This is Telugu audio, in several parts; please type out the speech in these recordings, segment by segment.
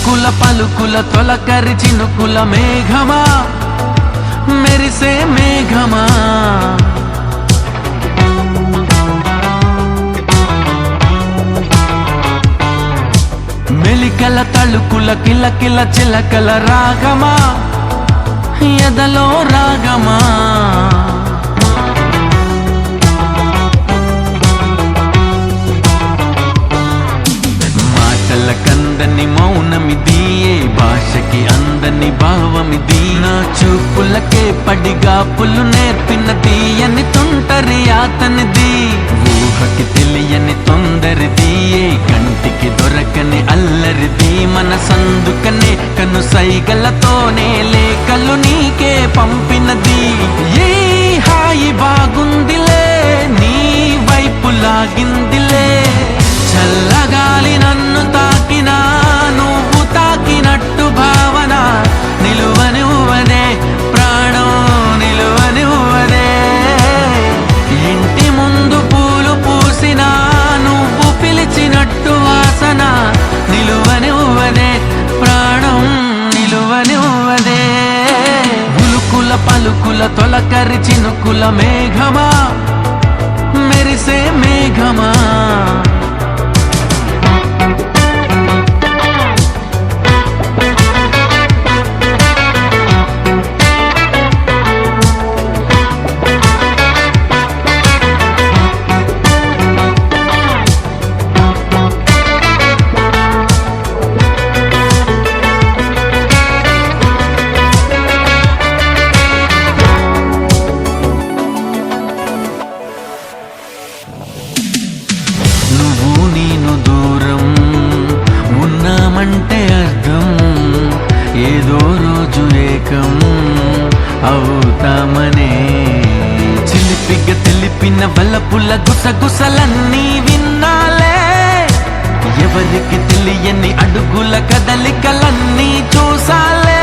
ఉలుకుల పలుకుల తొలకరి చినుకుల మేఘమా మెరిసే మేఘమా మెలికల తళుకుల కిలకిల చిలకల రాగమా ఎదలో రాగమా కందని మౌనమిది ఏ భాషకి అందని భావమిది నా చూపులకే పడిగా పులు నేర్పిన తీయని తుంటరి అతనిది ఊహకి తెలియని తొందరిది ఏ కంటికి దొరకని అల్లరిది మన సందుకనే కను సైగలతోనే లేఖలు నీకే పంపినది ఏ హాయి బాగుందిలే నీ వైపు లాగిందిలే చల్లగాలి నన్ను తాకినా నువ్వు తాకినట్టు భావన నిలువనివ్వదే ప్రాణం నిలువనివ్వదే ఇంటి ముందు పూలు పూసినా నువ్వు పిలిచినట్టు వాసన నిలువనివ్వదే ప్రాణం నిలువనివ్వదే ఉలుకుల పలుకుల తొలకరి చినుకుల మేఘమా మెరిసే మేఘమా అంటే అర్థం ఏదో రోజు ఏకం అవుతామనే చిలిపిగ తెలిపిన వలపుల గుసగుసలన్నీ విన్నాలే ఎవరికి తెలియని అడుగుల కదలికలన్నీ చూసాలే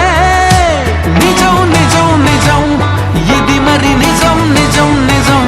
నిజం నిజం నిజం ఇది మరి నిజం నిజం నిజం